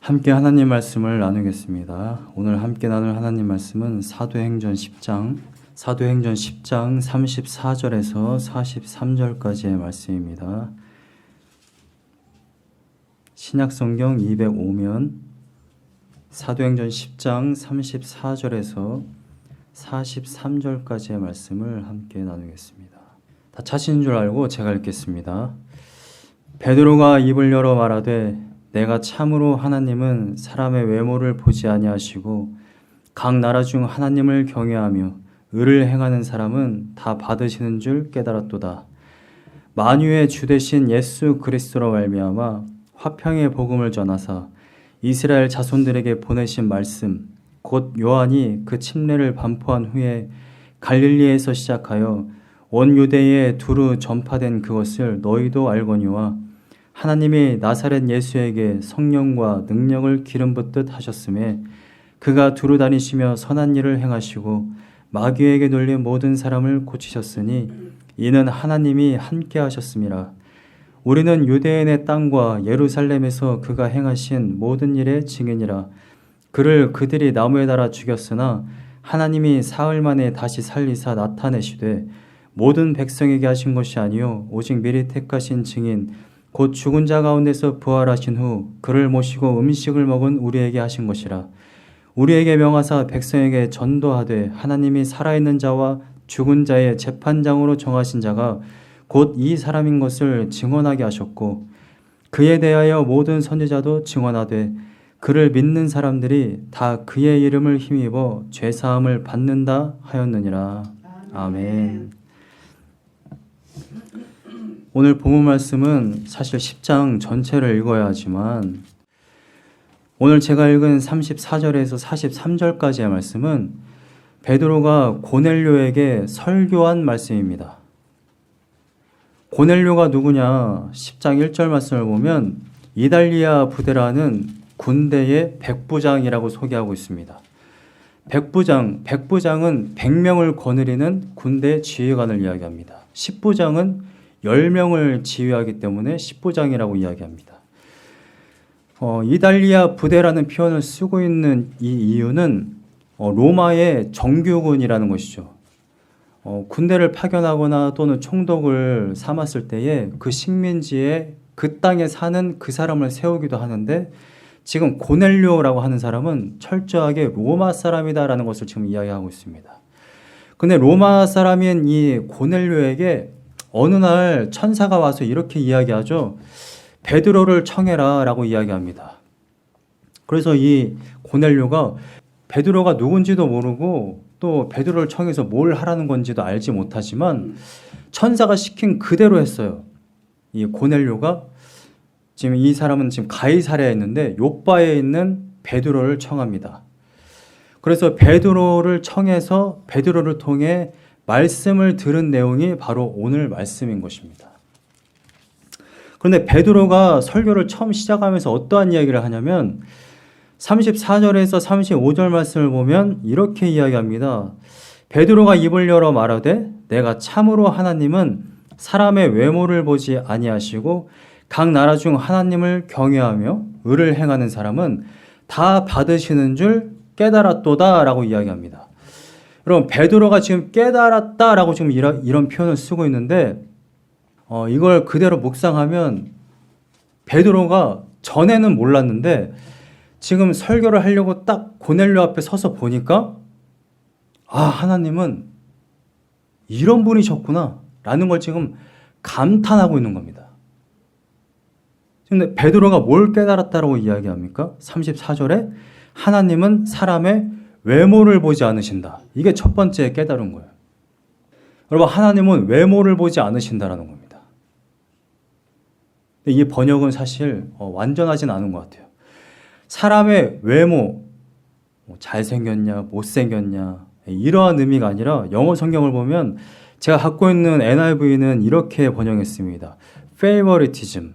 함께 하나님 말씀을 나누겠습니다. 오늘 함께 나눌 하나님 말씀은 사도행전 10장 34절에서 43절까지의 말씀입니다. 신약성경 205면 사도행전 10장 34절에서 43절까지의 말씀을 함께 나누겠습니다. 다 찾으신 줄 알고 제가 읽겠습니다. 베드로가 입을 열어 말하되 내가 참으로 하나님은 사람의 외모를 보지 아니하시고 각 나라 중 하나님을 경외하며 의를 행하는 사람은 다 받으시는 줄 깨달았도다. 만유의 주 되신 예수 그리스도로 말미암아 화평의 복음을 전하사 이스라엘 자손들에게 보내신 말씀 곧 요한이 그 침례를 반포한 후에 갈릴리에서 시작하여 온 유대에 두루 전파된 그것을 너희도 알거니와 하나님이 나사렛 예수에게 성령과 능력을 기름 붓듯 하셨음에 그가 두루 다니시며 선한 일을 행하시고 마귀에게 놀린 모든 사람을 고치셨으니 이는 하나님이 함께 하셨음이라. 우리는 유대인의 땅과 예루살렘에서 그가 행하신 모든 일의 증인이라. 그를 그들이 나무에 달아 죽였으나 하나님이 사흘 만에 다시 살리사 나타내시되 모든 백성에게 하신 것이 아니요 오직 미리 택하신 증인 곧 죽은 자 가운데서 부활하신 후 그를 모시고 음식을 먹은 우리에게 하신 것이라. 우리에게 명하사 백성에게 전도하되 하나님이 살아있는 자와 죽은 자의 재판장으로 정하신 자가 곧 이 사람인 것을 증언하게 하셨고 그에 대하여 모든 선지자도 증언하되 그를 믿는 사람들이 다 그의 이름을 힘입어 죄사함을 받는다 하였느니라. 아멘. 오늘 본문 말씀은 사실 10장 전체를 읽어야 하지만 오늘 제가 읽은 34절에서 43절까지의 말씀은 베드로가 고넬료에게 설교한 말씀입니다. 고넬료가 누구냐? 10장 1절 말씀을 보면 이달리아 부대라는 군대의 백부장이라고 소개하고 있습니다. 백부장은 100명을 거느리는 군대 지휘관을 이야기합니다. 10부장은 10명을 지휘하기 때문에 10부장이라고 이야기합니다. 이달리아 부대라는 표현을 쓰고 있는 이 이유는 로마의 정규군이라는 것이죠. 군대를 파견하거나 또는 총독을 삼았을 때에 그 식민지에 그 땅에 사는 그 사람을 세우기도 하는데 지금 고넬료라고 하는 사람은 철저하게 로마 사람이다라는 것을 지금 이야기하고 있습니다. 근데 로마 사람인 이 고넬료에게 어느 날 천사가 와서 이렇게 이야기하죠. 베드로를 청해라 라고 이야기합니다. 그래서 이 고넬료가 베드로가 누군지도 모르고 또 베드로를 청해서 뭘 하라는 건지도 알지 못하지만 천사가 시킨 그대로 했어요. 이 고넬료가 지금 이 사람은 지금 가이사랴에 있는데 요빠에 있는 베드로를 청합니다. 그래서 베드로를 청해서 베드로를 통해 말씀을 들은 내용이 바로 오늘 말씀인 것입니다. 그런데 베드로가 설교를 처음 시작하면서 어떠한 이야기를 하냐면 34절에서 35절 말씀을 보면 이렇게 이야기합니다. 베드로가 입을 열어 말하되 내가 참으로 하나님은 사람의 외모를 보지 아니하시고 각 나라 중 하나님을 경외하며 의를 행하는 사람은 다 받으시는 줄 깨달았도다 라고 이야기합니다. 여러분, 베드로가 지금 깨달았다라고 지금 이런 표현을 쓰고 있는데 이걸 그대로 묵상하면 베드로가 전에는 몰랐는데 지금 설교를 하려고 딱 고넬료 앞에 서서 보니까 하나님은 이런 분이셨구나 라는 걸 지금 감탄하고 있는 겁니다. 근데 베드로가 뭘 깨달았다라고 이야기합니까? 34절에 하나님은 사람의 외모를 보지 않으신다. 이게 첫 번째 깨달은 거예요. 여러분, 하나님은 외모를 보지 않으신다라는 겁니다. 근데 이 번역은 사실 완전하진 않은 것 같아요. 사람의 외모, 잘생겼냐, 못생겼냐 이러한 의미가 아니라 영어 성경을 보면 제가 갖고 있는 NIV는 이렇게 번역했습니다. favoritism.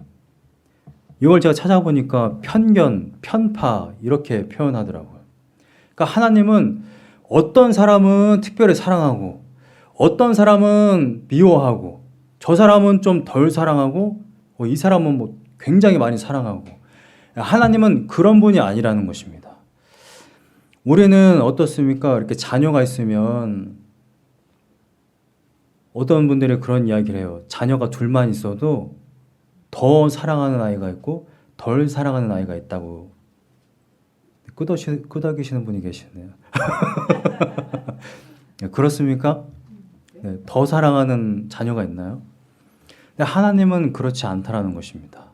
이걸 제가 찾아보니까 편견, 편파 이렇게 표현하더라고요. 그러니까 하나님은 어떤 사람은 특별히 사랑하고 어떤 사람은 미워하고 저 사람은 좀 덜 사랑하고 이 사람은 굉장히 많이 사랑하고 하나님은 그런 분이 아니라는 것입니다. 우리는 어떻습니까? 이렇게 자녀가 있으면 어떤 분들이 그런 이야기를 해요. 자녀가 둘만 있어도 더 사랑하는 아이가 있고 덜 사랑하는 아이가 있다고 끄덕이시는 분이 계시네요. 그렇습니까? 네, 더 사랑하는 자녀가 있나요? 근데 하나님은 그렇지 않다라는 것입니다.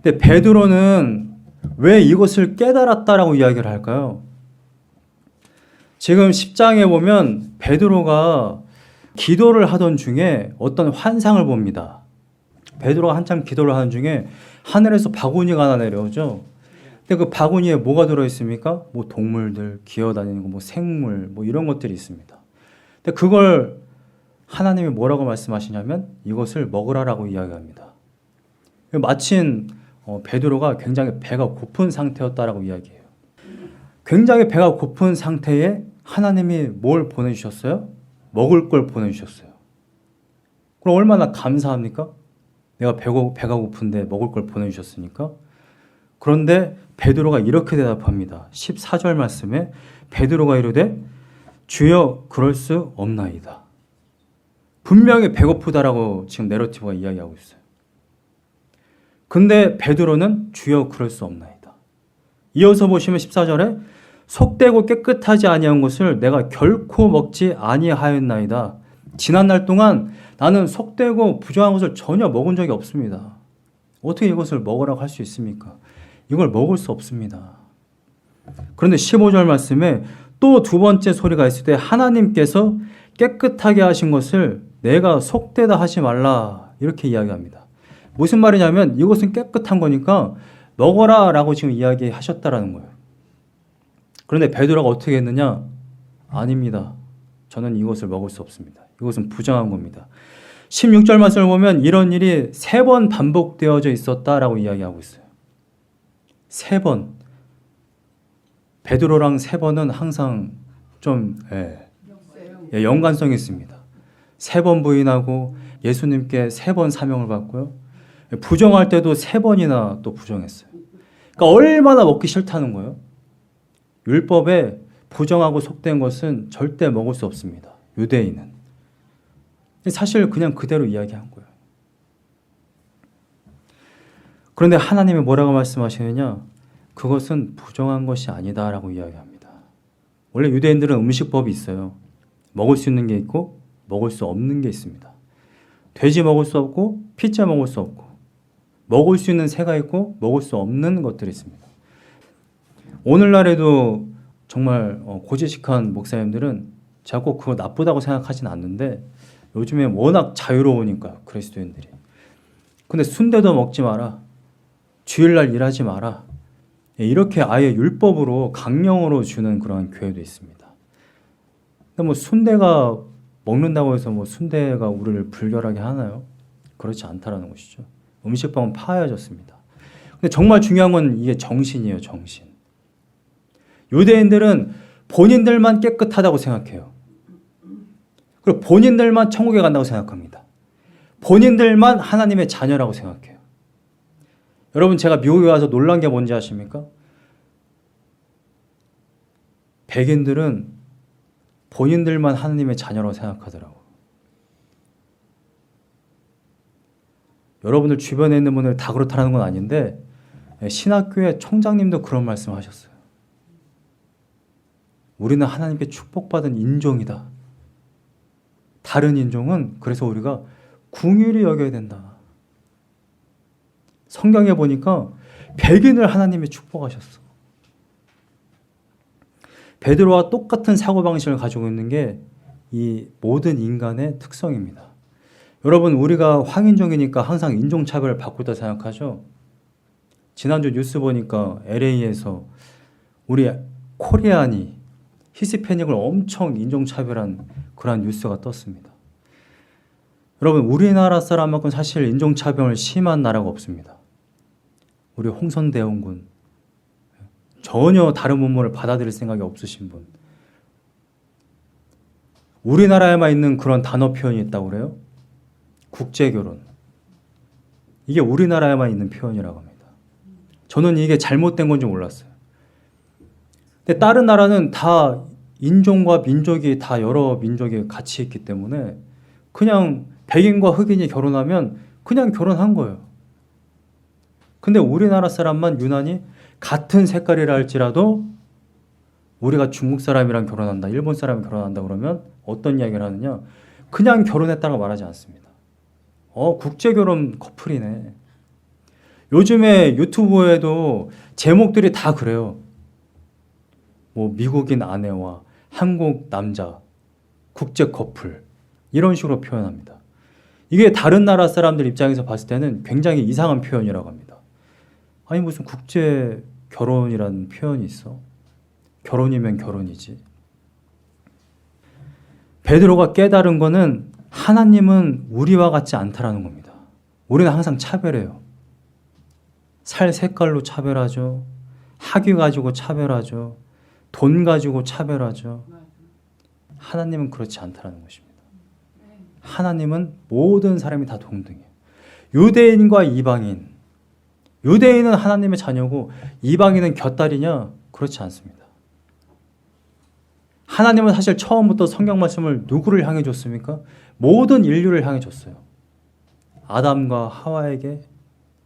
근데 베드로는 왜 이것을 깨달았다라고 이야기를 할까요? 지금 10장에 보면 베드로가 기도를 하던 중에 어떤 환상을 봅니다. 베드로가 한참 기도를 하는 중에 하늘에서 바구니가 하나 내려오죠. 근데 그 바구니에 뭐가 들어있습니까? 뭐 동물들, 기어다니는 거, 뭐 생물, 뭐 이런 것들이 있습니다. 근데 그걸 하나님이 뭐라고 말씀하시냐면 이것을 먹으라라고 이야기합니다. 마침 베드로가 굉장히 배가 고픈 상태였다라고 이야기해요. 굉장히 배가 고픈 상태에 하나님이 뭘 보내주셨어요? 먹을 걸 보내주셨어요. 그럼 얼마나 감사합니까? 내가 배가 고픈데 먹을 걸 보내주셨으니까. 그런데 베드로가 이렇게 대답합니다. 14절 말씀에 베드로가 이르되 주여 그럴 수 없나이다. 분명히 배고프다라고 지금 내러티브가 이야기하고 있어요. 근데 베드로는 주여 그럴 수 없나이다. 이어서 보시면 14절에 속되고 깨끗하지 아니한 것을 내가 결코 먹지 아니하였나이다. 지난 날 동안 나는 속되고 부정한 것을 전혀 먹은 적이 없습니다. 어떻게 이것을 먹으라고 할 수 있습니까? 이걸 먹을 수 없습니다. 그런데 15절 말씀에 또 두 번째 소리가 있을 때 하나님께서 깨끗하게 하신 것을 내가 속되다 하지 말라 이렇게 이야기합니다. 무슨 말이냐면 이것은 깨끗한 거니까 먹어라 라고 지금 이야기하셨다라는 거예요. 그런데 베드로가 어떻게 했느냐? 아닙니다. 저는 이것을 먹을 수 없습니다. 이것은 부정한 겁니다. 16절 말씀을 보면 이런 일이 3번 반복되어져 있었다라고 이야기하고 있어요. 3번. 베드로랑 3번은 항상 좀 연관성이 있습니다. 3번 부인하고 예수님께 3번 사명을 받고요. 부정할 때도 3번이나 또 부정했어요. 그러니까 얼마나 먹기 싫다는 거예요. 율법에 부정하고 속된 것은 절대 먹을 수 없습니다. 유대인은. 사실 그냥 그대로 이야기한 거예요. 그런데 하나님이 뭐라고 말씀하시느냐? 그것은 부정한 것이 아니다라고 이야기합니다. 원래 유대인들은 음식법이 있어요. 먹을 수 있는 게 있고 먹을 수 없는 게 있습니다. 돼지 먹을 수 없고 피자 먹을 수 없고 먹을 수 있는 새가 있고 먹을 수 없는 것들이 있습니다. 오늘날에도 정말 고지식한 목사님들은 제가 꼭 그거 나쁘다고 생각하진 않는데 요즘에 워낙 자유로우니까 그리스도인들이. 근데 순대도 먹지 마라. 주일날 일하지 마라. 이렇게 아예 율법으로 강령으로 주는 그런 교회도 있습니다. 근데 뭐 순대가 먹는다고 해서 뭐 순대가 우리를 불결하게 하나요? 그렇지 않다라는 것이죠. 음식법은 파야졌습니다. 근데 정말 중요한 건 이게 정신이에요, 정신. 유대인들은 본인들만 깨끗하다고 생각해요. 그리고 본인들만 천국에 간다고 생각합니다. 본인들만 하나님의 자녀라고 생각해요. 여러분 제가 미국에 와서 놀란 게 뭔지 아십니까? 백인들은 본인들만 하나님의 자녀라고 생각하더라고요. 여러분들 주변에 있는 분들 다 그렇다는 건 아닌데 신학교의 총장님도 그런 말씀을 하셨어요. 우리는 하나님께 축복받은 인종이다. 다른 인종은 그래서 우리가 궁휼히 여겨야 된다. 성경에 보니까 백인을 하나님이 축복하셨어. 베드로와 똑같은 사고방식을 가지고 있는 게 이 모든 인간의 특성입니다. 여러분 우리가 황인종이니까 항상 인종차별을 받고 있다 생각하죠? 지난주 뉴스 보니까 LA에서 우리 코리안이 히스패닉을 엄청 인종차별한 그런 뉴스가 떴습니다. 여러분 우리나라 사람만큼 사실 인종차별을 심한 나라가 없습니다. 우리 홍선대원군 전혀 다른 문물을 받아들일 생각이 없으신 분. 우리나라에만 있는 그런 단어 표현이 있다고 그래요? 국제결혼. 이게 우리나라에만 있는 표현이라고 합니다. 저는 이게 잘못된 건지 몰랐어요. 근데 다른 나라는 다 인종과 민족이 다 여러 민족이 같이 있기 때문에 그냥 백인과 흑인이 결혼하면 그냥 결혼한 거예요. 근데 우리나라 사람만 유난히 같은 색깔이라 할지라도 우리가 중국 사람이랑 결혼한다, 일본 사람이 결혼한다 그러면 어떤 이야기를 하느냐? 그냥 결혼했다고 말하지 않습니다. 국제결혼 커플이네. 요즘에 유튜브에도 제목들이 다 그래요. 뭐 미국인 아내와 한국 남자, 국제 커플 이런 식으로 표현합니다. 이게 다른 나라 사람들 입장에서 봤을 때는 굉장히 이상한 표현이라고 합니다. 아니 무슨 국제 결혼이라는 표현이 있어? 결혼이면 결혼이지. 베드로가 깨달은 거는 하나님은 우리와 같지 않다라는 겁니다. 우리는 항상 차별해요. 살 색깔로 차별하죠. 학위 가지고 차별하죠. 돈 가지고 차별하죠. 하나님은 그렇지 않다라는 것입니다. 하나님은 모든 사람이 다 동등해요. 유대인과 이방인. 유대인은 하나님의 자녀고 이방인은 곁다리냐? 그렇지 않습니다. 하나님은 사실 처음부터 성경 말씀을 누구를 향해 줬습니까? 모든 인류를 향해 줬어요. 아담과 하와에게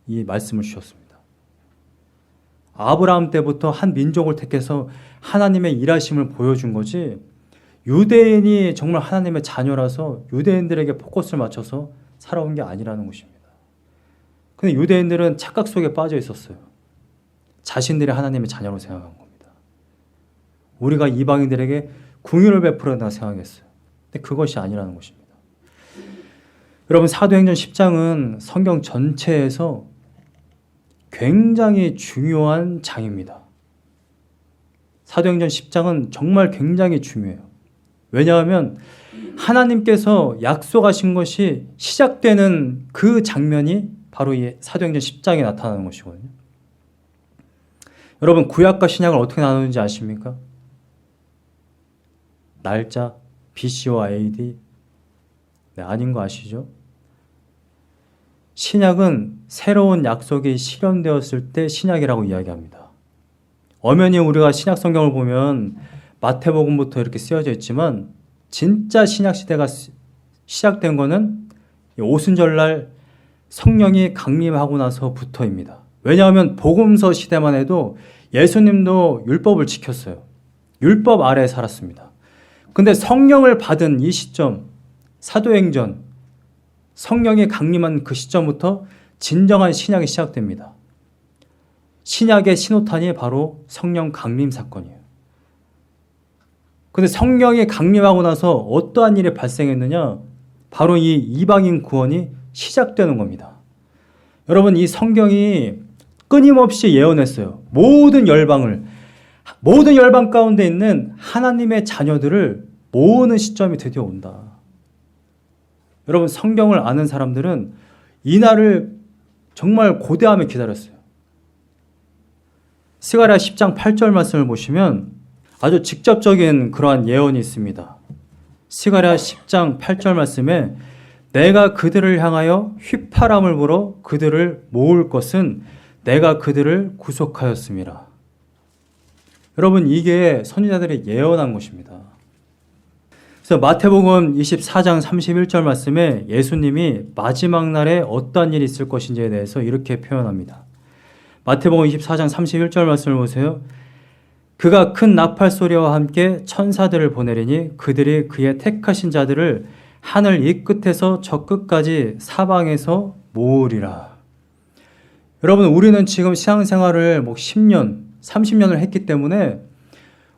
이 말씀을 주셨습니다. 아브라함 때부터 한 민족을 택해서 하나님의 일하심을 보여준 거지, 유대인이 정말 하나님의 자녀라서 유대인들에게 포커스를 맞춰서 살아온 게 아니라는 것입니다. 근데 유대인들은 착각 속에 빠져 있었어요. 자신들이 하나님의 자녀로 생각한 겁니다. 우리가 이방인들에게 긍휼을 베풀어야 생각했어요. 근데 그것이 아니라는 것입니다. 여러분, 사도행전 10장은 성경 전체에서 굉장히 중요한 장입니다. 사도행전 10장은 정말 굉장히 중요해요. 왜냐하면 하나님께서 약속하신 것이 시작되는 그 장면이 바로 이 사도행전 10장에 나타나는 것이거든요. 여러분, 구약과 신약을 어떻게 나누는지 아십니까? 날짜, BC와 AD. 네, 아닌 거 아시죠? 신약은 새로운 약속이 실현되었을 때 신약이라고 이야기합니다. 엄연히 우리가 신약 성경을 보면 마태복음부터 이렇게 쓰여져 있지만 진짜 신약 시대가 시작된 거는 오순절날 성령이 강림하고 나서부터입니다. 왜냐하면 복음서 시대만 해도 예수님도 율법을 지켰어요. 율법 아래에 살았습니다. 근데 성령을 받은 이 시점, 사도행전, 성령이 강림한 그 시점부터 진정한 신약이 시작됩니다. 신약의 신호탄이 바로 성령 강림 사건이에요. 근데 성령이 강림하고 나서 어떠한 일이 발생했느냐? 바로 이 이방인 구원이 시작되는 겁니다. 여러분, 이 성경이 끊임없이 예언했어요. 모든 열방 가운데 있는 하나님의 자녀들을 모으는 시점이 드디어 온다. 여러분, 성경을 아는 사람들은 이 날을 정말 고대하며 기다렸어요. 스가랴 10장 8절 말씀을 보시면 아주 직접적인 그러한 예언이 있습니다. 스가랴 10장 8절 말씀에 내가 그들을 향하여 휘파람을 불어 그들을 모을 것은 내가 그들을 구속하였음이라. 여러분, 이게 선지자들이 예언한 것입니다. 그래서 마태복음 24장 31절 말씀에 예수님이 마지막 날에 어떠한 일이 있을 것인지에 대해서 이렇게 표현합니다. 마태복음 24장 31절 말씀을 보세요. 그가 큰 나팔 소리와 함께 천사들을 보내리니 그들이 그의 택하신 자들을 하늘 이 끝에서 저 끝까지 사방에서 모으리라. 여러분, 우리는 지금 신앙생활을 10년, 30년을 했기 때문에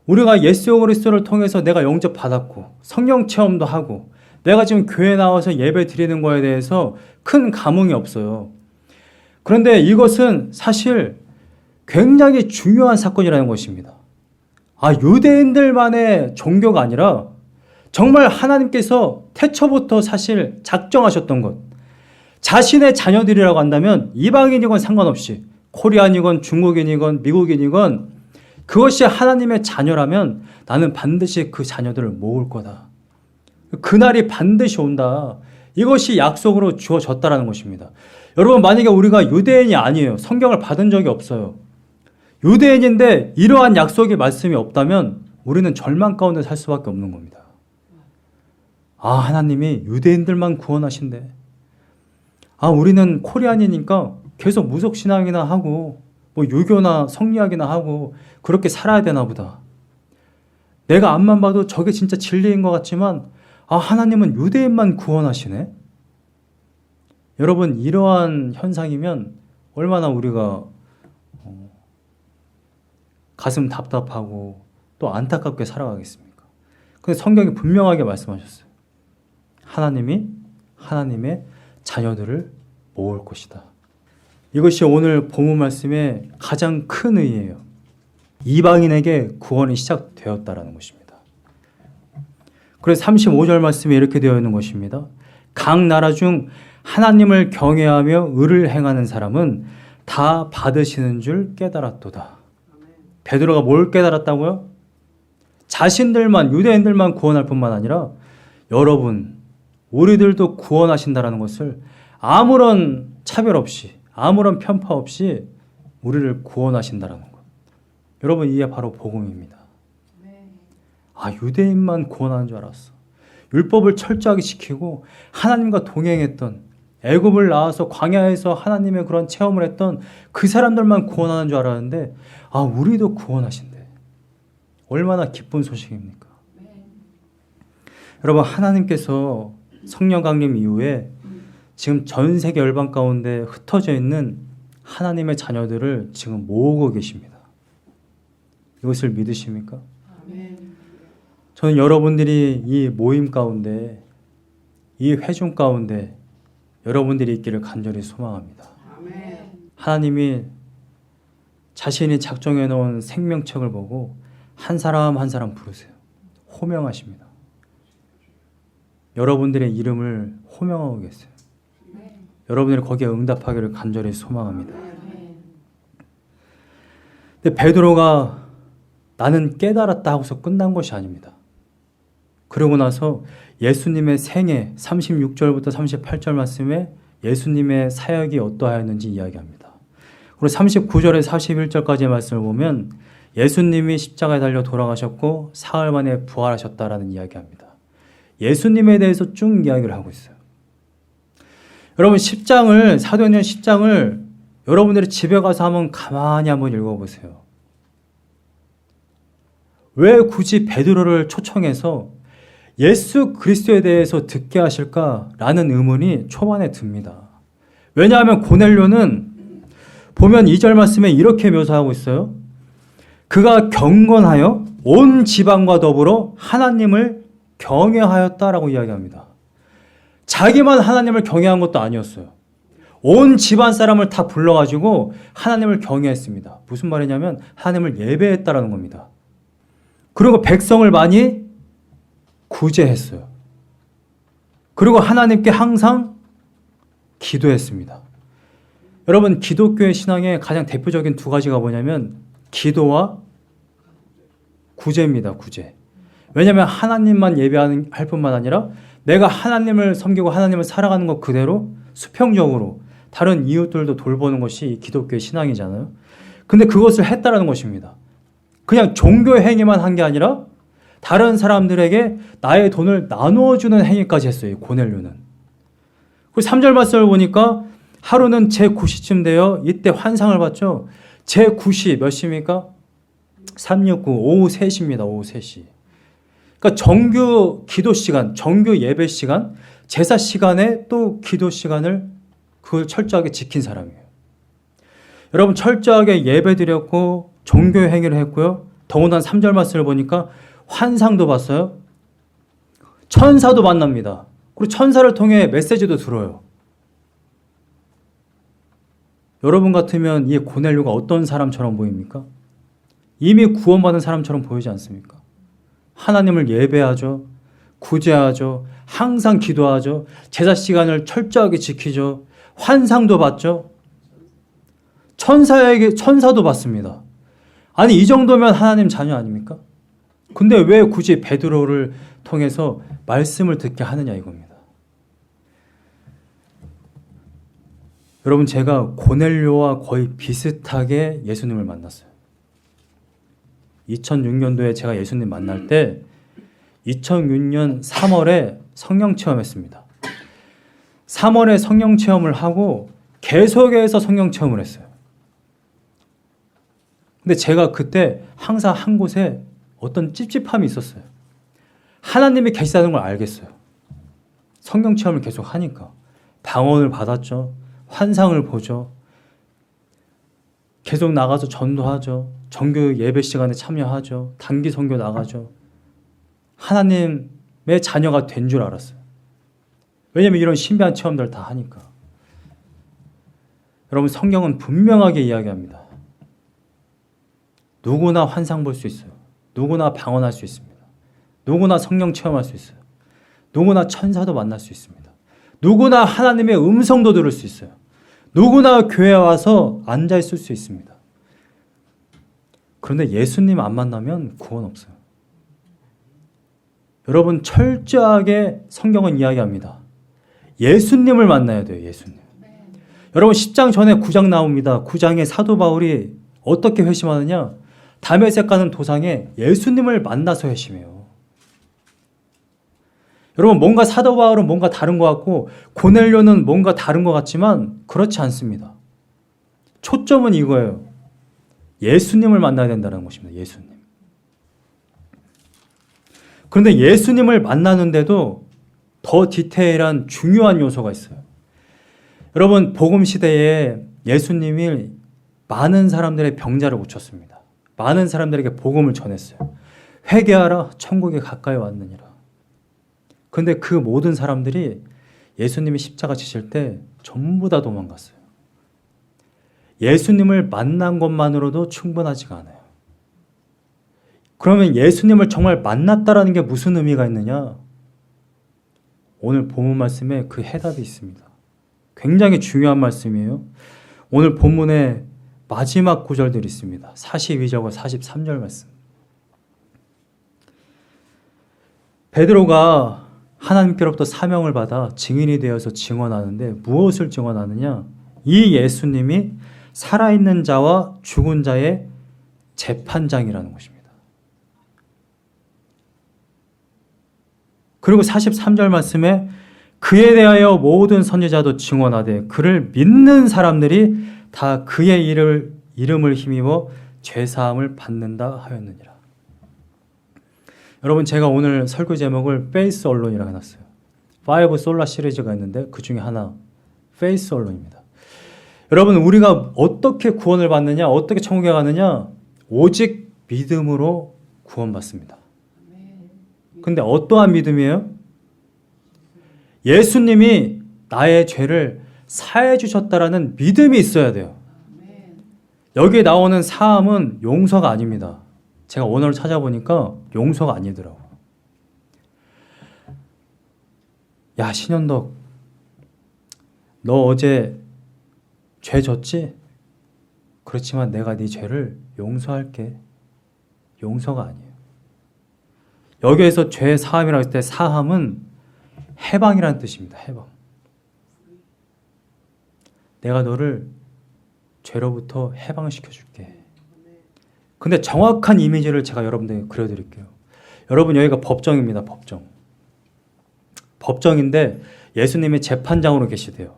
우리가 예수 그리스도를 통해서 내가 영접 받았고 성령 체험도 하고 내가 지금 교회 나와서 예배 드리는 거에 대해서 큰 감흥이 없어요. 그런데 이것은 사실 굉장히 중요한 사건이라는 것입니다. 유대인들만의 종교가 아니라 정말 하나님께서 태초부터 사실 작정하셨던 것, 자신의 자녀들이라고 한다면 이방인이건 상관없이 코리안이건 중국인이건 미국인이건 그것이 하나님의 자녀라면 나는 반드시 그 자녀들을 모을 거다. 그날이 반드시 온다. 이것이 약속으로 주어졌다라는 것입니다. 여러분, 만약에 우리가 유대인이 아니에요. 성경을 받은 적이 없어요. 유대인인데 이러한 약속의 말씀이 없다면 우리는 절망 가운데 살 수밖에 없는 겁니다. 아, 하나님이 유대인들만 구원하신대. 아, 우리는 코리안이니까 계속 무속신앙이나 하고 뭐 유교나 성리학이나 하고 그렇게 살아야 되나 보다. 내가 앞만 봐도 저게 진짜 진리인 것 같지만 아, 하나님은 유대인만 구원하시네. 여러분, 이러한 현상이면 얼마나 우리가 가슴 답답하고 또 안타깝게 살아가겠습니까? 근데 성경이 분명하게 말씀하셨어요. 하나님이 하나님의 자녀들을 모을 것이다. 이것이 오늘 본문 말씀의 가장 큰 의의예요. 이방인에게 구원이 시작되었다라는 것입니다. 그래서 35절 말씀에 이렇게 되어 있는 것입니다. 각 나라 중 하나님을 경외하며 의를 행하는 사람은 다 받으시는 줄 깨달았도다. 베드로가 뭘 깨달았다고요? 자신들만, 유대인들만 구원할 뿐만 아니라 여러분, 우리들도 구원하신다라는 것을 아무런 차별 없이, 아무런 편파 없이 우리를 구원하신다라는 것. 여러분, 이게 바로 복음입니다. 아, 유대인만 구원하는 줄 알았어. 율법을 철저하게 지키고 하나님과 동행했던, 애굽을 나와서 광야에서 하나님의 그런 체험을 했던 그 사람들만 구원하는 줄 알았는데 아, 우리도 구원하신대. 얼마나 기쁜 소식입니까? 여러분, 하나님께서 성령 강림 이후에 지금 전 세계 열방 가운데 흩어져 있는 하나님의 자녀들을 지금 모으고 계십니다. 이것을 믿으십니까? 저는 여러분들이 이 모임 가운데, 이 회중 가운데 여러분들이 있기를 간절히 소망합니다. 하나님이 자신이 작정해 놓은 생명책을 보고 한 사람 한 사람 부르세요. 호명하십니다. 여러분들의 이름을 호명하고 계세요. 여러분들이 거기에 응답하기를 간절히 소망합니다. 근데 베드로가 나는 깨달았다 하고서 끝난 것이 아닙니다. 그러고 나서 예수님의 생애 36절부터 38절 말씀에 예수님의 사역이 어떠하였는지 이야기합니다. 그리고 39절에서 41절까지의 말씀을 보면 예수님이 십자가에 달려 돌아가셨고 사흘 만에 부활하셨다라는 이야기합니다. 예수님에 대해서 쭉 이야기를 하고 있어요. 여러분, 사도행전 10장을 여러분들이 집에 가서 한번 가만히 한번 읽어보세요. 왜 굳이 베드로를 초청해서 예수 그리스도에 대해서 듣게 하실까라는 의문이 초반에 듭니다. 왜냐하면 고넬료는 보면 2절 말씀에 이렇게 묘사하고 있어요. 그가 경건하여 온 지방과 더불어 하나님을 경외하였다라고 이야기합니다. 자기만 하나님을 경외한 것도 아니었어요. 온 집안 사람을 다 불러가지고 하나님을 경외했습니다. 무슨 말이냐면 하나님을 예배했다라는 겁니다. 그리고 백성을 많이 구제했어요. 그리고 하나님께 항상 기도했습니다. 여러분, 기독교의 신앙의 가장 대표적인 두 가지가 뭐냐면 기도와 구제입니다. 구제. 왜냐하면 하나님만 예배하는 할 뿐만 아니라 내가 하나님을 섬기고 하나님을 살아가는 것 그대로 수평적으로 다른 이웃들도 돌보는 것이 기독교의 신앙이잖아요. 근데 그것을 했다라는 것입니다. 그냥 종교 행위만 한 게 아니라 다른 사람들에게 나의 돈을 나누어주는 행위까지 했어요. 고넬료는. 그리고 3절 말씀을 보니까 하루는 제9시쯤 되어 이때 환상을 봤죠. 제9시 몇 시입니까? 369 오후 3시입니다. 오후 3시. 그러니까 정규 기도 시간, 정규 예배 시간, 제사 시간에 또 기도 시간을 그걸 철저하게 지킨 사람이에요. 여러분, 철저하게 예배 드렸고 종교 행위를 했고요. 더군다나 3절 말씀을 보니까 환상도 봤어요. 천사도 만납니다. 그리고 천사를 통해 메시지도 들어요. 여러분 같으면 이 고넬료가 어떤 사람처럼 보입니까? 이미 구원받은 사람처럼 보이지 않습니까? 하나님을 예배하죠. 구제하죠. 항상 기도하죠. 제사 시간을 철저하게 지키죠. 환상도 봤죠. 천사도 봤습니다. 아니, 이 정도면 하나님 자녀 아닙니까? 근데 왜 굳이 베드로를 통해서 말씀을 듣게 하느냐 이겁니다. 여러분, 제가 고넬료와 거의 비슷하게 예수님을 만났어요. 2006년도에 제가 예수님 만날 때 2006년 3월에 성령 체험했습니다. 3월에 성령 체험을 하고 계속해서 성령 체험을 했어요. 근데 제가 그때 항상 한 곳에 어떤 찝찝함이 있었어요. 하나님이 계시다는 걸 알겠어요. 성령 체험을 계속 하니까. 방언을 받았죠. 환상을 보죠. 계속 나가서 전도하죠. 정규 예배 시간에 참여하죠. 단기 선교 나가죠. 하나님의 자녀가 된 줄 알았어요. 왜냐하면 이런 신비한 체험들 다 하니까. 여러분, 성경은 분명하게 이야기합니다. 누구나 환상 볼 수 있어요. 누구나 방언할 수 있습니다. 누구나 성령 체험할 수 있어요. 누구나 천사도 만날 수 있습니다. 누구나 하나님의 음성도 들을 수 있어요. 누구나 교회에 와서 앉아 있을 수 있습니다. 그런데 예수님 안 만나면 구원 없어요. 여러분, 철저하게 성경은 이야기합니다. 예수님을 만나야 돼요. 예수님. 여러분, 10장 전에 9장 나옵니다. 9장에 사도 바울이 어떻게 회심하느냐? 다메섹 가는 도상에 예수님을 만나서 회심해요. 여러분, 뭔가 사도 바울은 뭔가 다른 것 같고 고넬료는 뭔가 다른 것 같지만 그렇지 않습니다. 초점은 이거예요. 예수님을 만나야 된다는 것입니다. 예수님. 그런데 예수님을 만나는데도 더 디테일한 중요한 요소가 있어요. 여러분, 복음 시대에 예수님이 많은 사람들의 병자를 고쳤습니다. 많은 사람들에게 복음을 전했어요. 회개하라, 천국에 가까이 왔느니라. 그런데 그 모든 사람들이 예수님이 십자가 지실 때 전부 다 도망갔어요. 예수님을 만난 것만으로도 충분하지가 않아요. 그러면 예수님을 정말 만났다라는 게 무슨 의미가 있느냐? 오늘 본문 말씀에 그 해답이 있습니다. 굉장히 중요한 말씀이에요. 오늘 본문에 마지막 구절들이 있습니다. 42절과 43절 말씀. 베드로가 하나님께로부터 사명을 받아 증인이 되어서 증언하는데 무엇을 증언하느냐? 이 예수님이 살아있는 자와 죽은 자의 재판장이라는 것입니다. 그리고 43절 말씀에 그에 대하여 모든 선지자도 증언하되 그를 믿는 사람들이 다 그의 이름을 힘입어 죄사함을 받는다 하였느니라. 여러분, 제가 오늘 설교 제목을 페이스 언론이라고 해놨어요. 5 솔라 시리즈가 있는데 그 중에 하나 페이스 언론입니다. 여러분, 우리가 어떻게 구원을 받느냐, 어떻게 천국에 가느냐? 오직 믿음으로 구원받습니다. 근데 어떠한 믿음이에요? 예수님이 나의 죄를 사해 주셨다라는 믿음이 있어야 돼요. 여기에 나오는 사함은 용서가 아닙니다. 제가 원어를 찾아보니까 용서가 아니더라고요. 야, 신현덕, 너 어제 죄 졌지? 그렇지만 내가 네 죄를 용서할게. 용서가 아니에요. 여기에서 죄 사함이라고 했을 때 사함은 해방이라는 뜻입니다. 해방. 내가 너를 죄로부터 해방시켜 줄게. 근데 정확한 이미지를 제가 여러분들에게 그려드릴게요. 여러분, 여기가 법정입니다. 법정. 법정인데 예수님이 재판장으로 계시대요.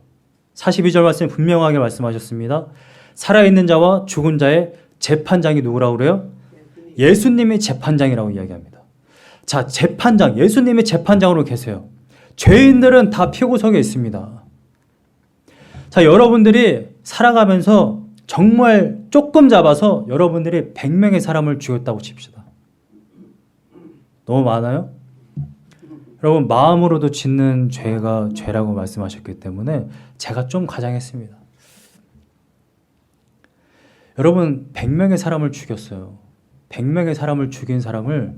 42절 말씀에 분명하게 말씀하셨습니다. 살아있는 자와 죽은 자의 재판장이 누구라고 그래요? 예수님이 재판장이라고 이야기합니다. 자, 재판장, 예수님이 재판장으로 계세요. 죄인들은 다 피고석에 있습니다. 자, 여러분들이 살아가면서 정말 조금 잡아서 여러분들이 100명의 사람을 죽였다고 칩시다. 너무 많아요? 여러분, 마음으로도 짓는 죄가 죄라고 말씀하셨기 때문에 제가 좀 과장했습니다. 여러분, 100명의 사람을 죽였어요. 100명의 사람을 죽인 사람을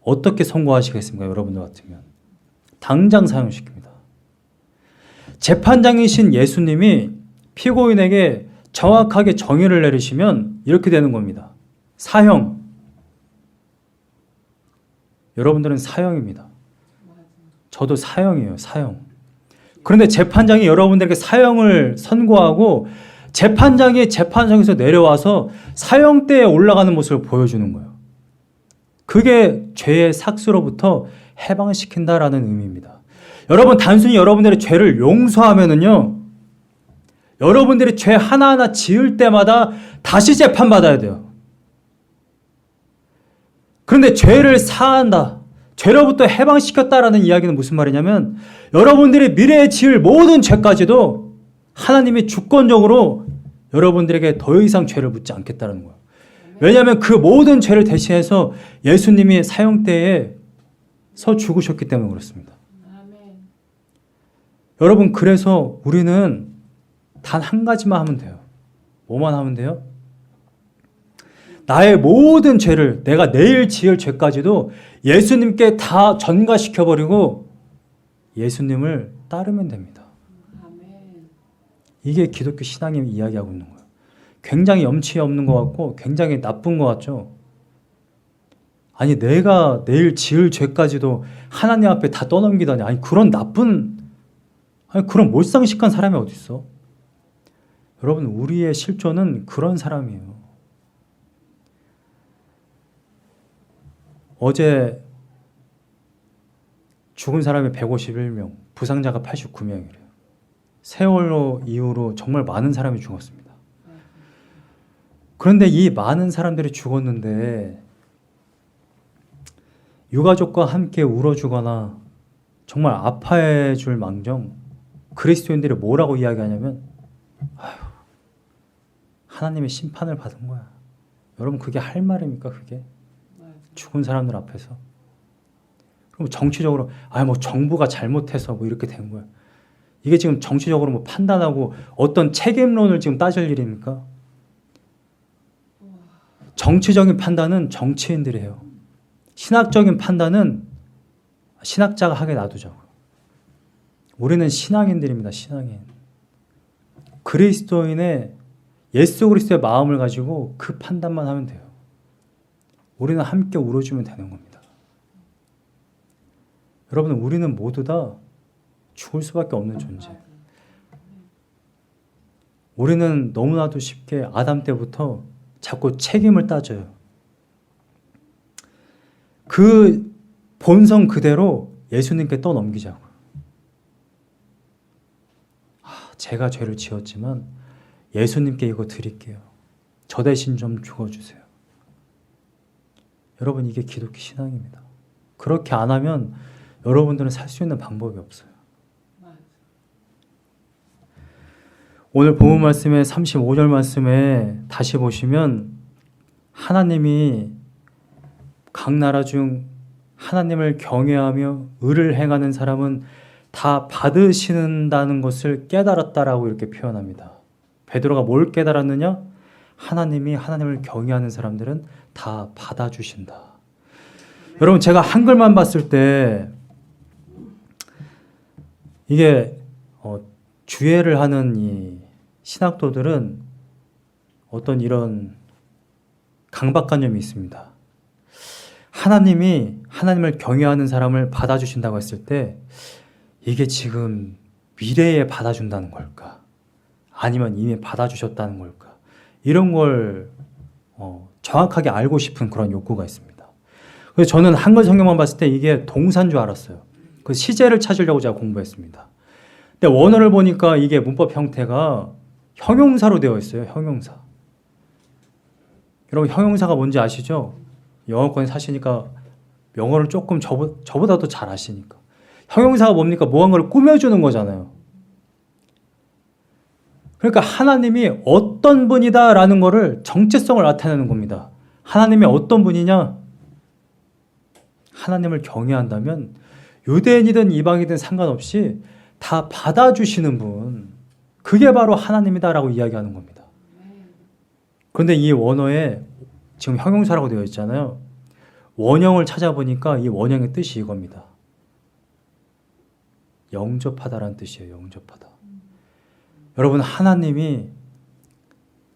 어떻게 선고하시겠습니까? 여러분들 같으면. 당장 사형시킵니다. 재판장이신 예수님이 피고인에게 정확하게 정의를 내리시면 이렇게 되는 겁니다. 사형. 여러분들은 사형입니다. 저도 사형이에요. 사형. 그런데 재판장이 여러분들에게 사형을 선고하고 재판장이 재판정에서 내려와서 사형대에 올라가는 모습을 보여주는 거예요. 그게 죄의 삭스로부터 해방시킨다라는 의미입니다. 여러분, 단순히 여러분들의 죄를 용서하면은요, 여러분들이 죄 하나하나 지을 때마다 다시 재판받아야 돼요. 그런데 죄를 사한다, 죄로부터 해방시켰다라는 이야기는 무슨 말이냐면 여러분들이 미래에 지을 모든 죄까지도 하나님이 주권적으로 여러분들에게 더 이상 죄를 묻지 않겠다는 거예요. 왜냐하면 그 모든 죄를 대신해서 예수님이 사형대에 서 죽으셨기 때문에 그렇습니다. 여러분, 그래서 우리는 단 한 가지만 하면 돼요. 뭐만 하면 돼요? 나의 모든 죄를, 내가 내일 지을 죄까지도 예수님께 다 전가시켜버리고 예수님을 따르면 됩니다. 이게 기독교 신앙이 이야기하고 있는 거예요. 굉장히 염치 없는 것 같고 굉장히 나쁜 것 같죠? 아니, 내가 내일 지을 죄까지도 하나님 앞에 다 떠넘기다니. 아니, 그런 몰상식한 사람이 어디 있어? 여러분, 우리의 실존은 그런 사람이에요. 어제 죽은 사람이 151명, 부상자가 89명이래요. 세월호 이후로 정말 많은 사람이 죽었습니다. 그런데 이 많은 사람들이 죽었는데 유가족과 함께 울어주거나 정말 아파해 줄 망정 그리스도인들이 뭐라고 이야기하냐면, 아휴, 하나님의 심판을 받은 거야. 여러분, 그게 할 말입니까? 그게? 죽은 사람들 앞에서. 그럼 정치적으로 뭐 정부가 잘못해서 뭐 이렇게 된 거야. 이게 지금 정치적으로 뭐 판단하고 어떤 책임론을 지금 따질 일입니까? 정치적인 판단은 정치인들이 해요. 신학적인 판단은 신학자가 하게 놔두자고요. 우리는 신앙인들입니다. 신앙인. 그리스도인의 예수 그리스도의 마음을 가지고 그 판단만 하면 돼요. 우리는 함께 울어주면 되는 겁니다. 여러분, 우리는 모두 다 죽을 수밖에 없는 존재. 우리는 너무나도 쉽게 아담 때부터 자꾸 책임을 따져요. 그 본성 그대로 예수님께 떠넘기자고요. 제가 죄를 지었지만 예수님께 이거 드릴게요. 저 대신 좀 죽어주세요. 여러분, 이게 기독교 신앙입니다. 그렇게 안 하면 여러분들은 살 수 있는 방법이 없어요. 오늘 본문 말씀의 35절 말씀에 다시 보시면 하나님이 각 나라 중 하나님을 경외하며 의를 행하는 사람은 다 받으신다는 것을 깨달았다라고 이렇게 표현합니다. 베드로가 뭘 깨달았느냐? 하나님이 하나님을 경외하는 사람들은 다 받아주신다. 여러분, 제가 한글만 봤을 때 이게 주예를 하는 이 신학도들은 어떤 이런 강박관념이 있습니다. 하나님이 하나님을 경외하는 사람을 받아주신다고 했을 때 이게 지금 미래에 받아준다는 걸까? 아니면 이미 받아주셨다는 걸까? 이런 걸 정확하게 알고 싶은 그런 욕구가 있습니다. 그래서 저는 한글 성경만 봤을 때 이게 동사인 줄 알았어요. 그 시제를 찾으려고 제가 공부했습니다. 근데 원어를 보니까 이게 문법 형태가 형용사로 되어 있어요. 형용사. 여러분, 형용사가 뭔지 아시죠? 영어권에 사시니까 영어를 조금 저보다도 잘 아시니까. 형용사가 뭡니까? 무언가를 꾸며주는 거잖아요. 그러니까 하나님이 어떤 분이다라는 것을 정체성을 나타내는 겁니다. 하나님이 어떤 분이냐? 하나님을 경외한다면 유대인이든 이방이든 상관없이 다 받아주시는 분, 그게 바로 하나님이다라고 이야기하는 겁니다. 그런데 이 원어에 지금 형용사라고 되어 있잖아요. 원형을 찾아보니까 이 원형의 뜻이 이겁니다. 영접하다라는 뜻이에요. 영접하다. 여러분, 하나님이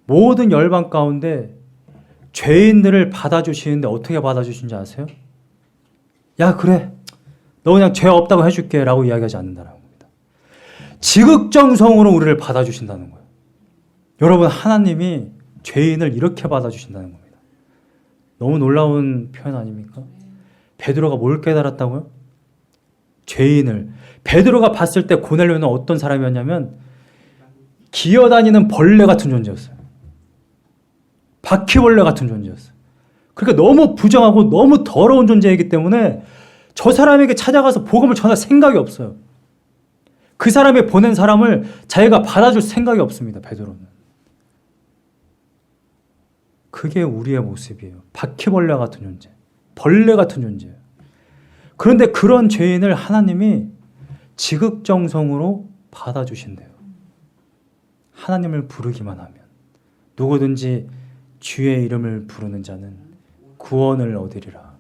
모든 열방 가운데 죄인들을 받아주시는데 어떻게 받아주신지 아세요? 야, 그래, 너 그냥 죄 없다고 해줄게 라고 이야기하지 않는다는 겁니다. 지극정성으로 우리를 받아주신다는 거예요. 여러분, 하나님이 죄인을 이렇게 받아주신다는 겁니다. 너무 놀라운 표현 아닙니까? 베드로가 뭘 깨달았다고요? 죄인을. 베드로가 봤을 때 고넬료는 어떤 사람이었냐면 기어다니는 벌레 같은 존재였어요. 바퀴벌레 같은 존재였어요. 그러니까 너무 부정하고 너무 더러운 존재이기 때문에 저 사람에게 찾아가서 복음을 전할 생각이 없어요. 그 사람이 보낸 사람을 자기가 받아줄 생각이 없습니다. 베드로는. 그게 우리의 모습이에요. 바퀴벌레 같은 존재, 벌레 같은 존재예요. 그런데 그런 죄인을 하나님이 지극정성으로 받아주신대요. 하나님을 부르기만 하면. 누구든지 주의 이름을 부르는 자는 구원을 얻으리라.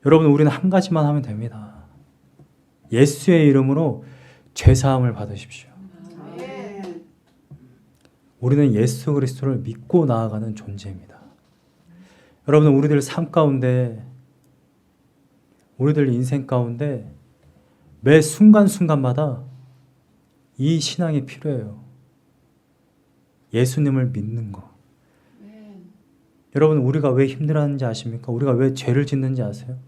여러분, 우리는 한 가지만 하면 됩니다. 예수의 이름으로 죄사함을 받으십시오. 우리는 예수 그리스도를 믿고 나아가는 존재입니다. 여러분, 우리들 삶 가운데, 우리들 인생 가운데 매 순간순간마다 이 신앙이 필요해요. 예수님을 믿는 거. 여러분, 우리가 왜 힘들어하는지 아십니까? 우리가 왜 죄를 짓는지 아세요?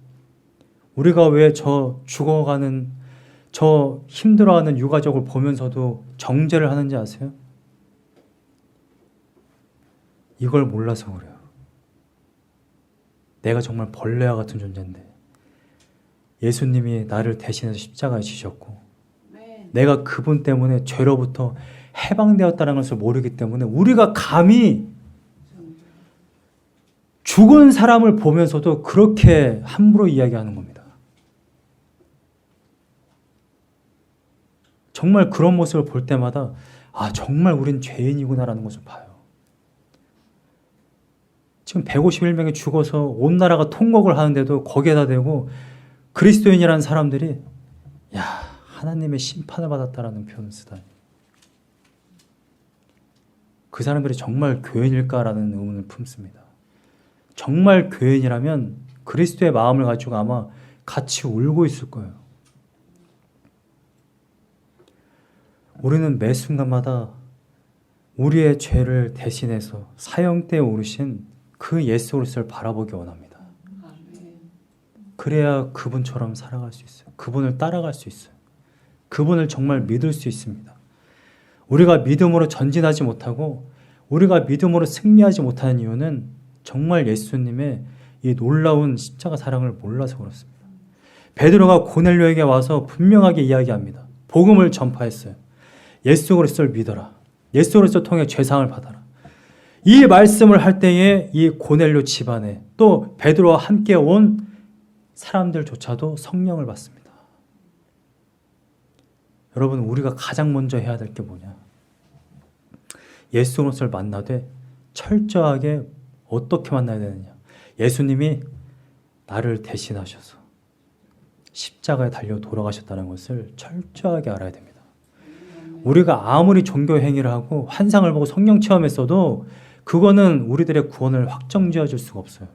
우리가 왜 저 죽어가는, 저 힘들어하는 유가족을 보면서도 정죄를 하는지 아세요? 이걸 몰라서 그래요. 내가 정말 벌레와 같은 존재인데 예수님이 나를 대신해서 십자가에 지셨고 내가 그분 때문에 죄로부터 해방되었다는 것을 모르기 때문에 우리가 감히 죽은 사람을 보면서도 그렇게 함부로 이야기하는 겁니다. 정말 그런 모습을 볼 때마다 아, 정말 우린 죄인이구나라는 것을 봐요. 지금 151명이 죽어서 온 나라가 통곡을 하는데도 거기에다 대고 그리스도인이라는 사람들이 야, 하나님의 심판을 받았다라는 표현을 쓰다니. 그 사람들이 정말 교인일까라는 의문을 품습니다. 정말 교인이라면 그리스도의 마음을 가지고 아마 같이 울고 있을 거예요. 우리는 매 순간마다 우리의 죄를 대신해서 사형대에 오르신 그 예수 그리스도를 바라보기 원합니다. 그래야 그분처럼 살아갈 수 있어요. 그분을 따라갈 수 있어요. 그분을 정말 믿을 수 있습니다. 우리가 믿음으로 전진하지 못하고 우리가 믿음으로 승리하지 못하는 이유는 정말 예수님의 이 놀라운 십자가 사랑을 몰라서 그렇습니다. 베드로가 고넬료에게 와서 분명하게 이야기합니다. 복음을 전파했어요. 예수 그리스도를 믿어라. 예수 그리스도 통해 죄사함을 받아라. 이 말씀을 할 때에 이 고넬료 집안에 또 베드로와 함께 온 사람들조차도 성령을 받습니다. 여러분, 우리가 가장 먼저 해야 될 게 뭐냐? 예수 그리스도를 만나되 철저하게 어떻게 만나야 되느냐? 예수님이 나를 대신하셔서 십자가에 달려 돌아가셨다는 것을 철저하게 알아야 됩니다. 우리가 아무리 종교 행위를 하고 환상을 보고 성령 체험했어도 그거는 우리들의 구원을 확정지어 줄 수가 없어요.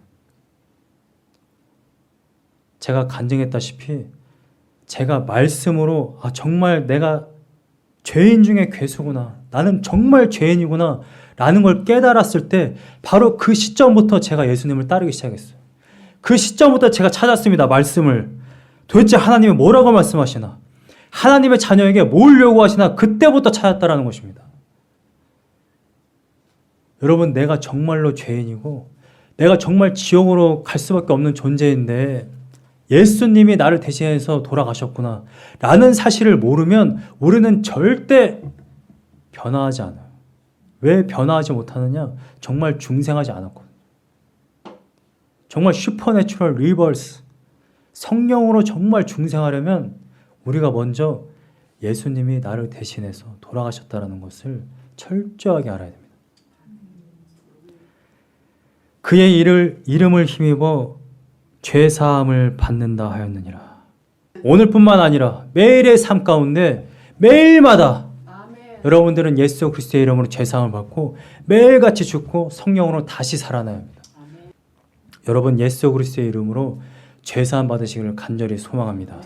제가 간증했다시피 제가 말씀으로 아, 정말 내가 죄인 중에 괴수구나. 나는 정말 죄인이구나. 라는 걸 깨달았을 때 바로 그 시점부터 제가 예수님을 따르기 시작했어요. 그 시점부터 제가 찾았습니다. 말씀을. 도대체 하나님이 뭐라고 말씀하시나? 하나님의 자녀에게 뭘 요구하시나? 그때부터 찾았다라는 것입니다. 여러분, 내가 정말로 죄인이고 내가 정말 지옥으로 갈 수밖에 없는 존재인데 예수님이 나를 대신해서 돌아가셨구나 라는 사실을 모르면 우리는 절대 변화하지 않아요. 왜 변화하지 못하느냐? 정말 중생하지 않았거든요. 정말 슈퍼내추럴 리버스, 성령으로 정말 중생하려면 우리가 먼저 예수님이 나를 대신해서 돌아가셨다는 것을 철저하게 알아야 됩니다. 그의 이름을 힘입어 죄사함을 받는다 하였느니라. 오늘뿐만 아니라 매일의 삶 가운데 매일마다 여러분들은 예수 그리스도의 이름으로 죄사함을 받고 매일같이 죽고 성령으로 다시 살아나야 합니다. 여러분, 예수 그리스도의 이름으로 죄사함 받으시기를 간절히 소망합니다.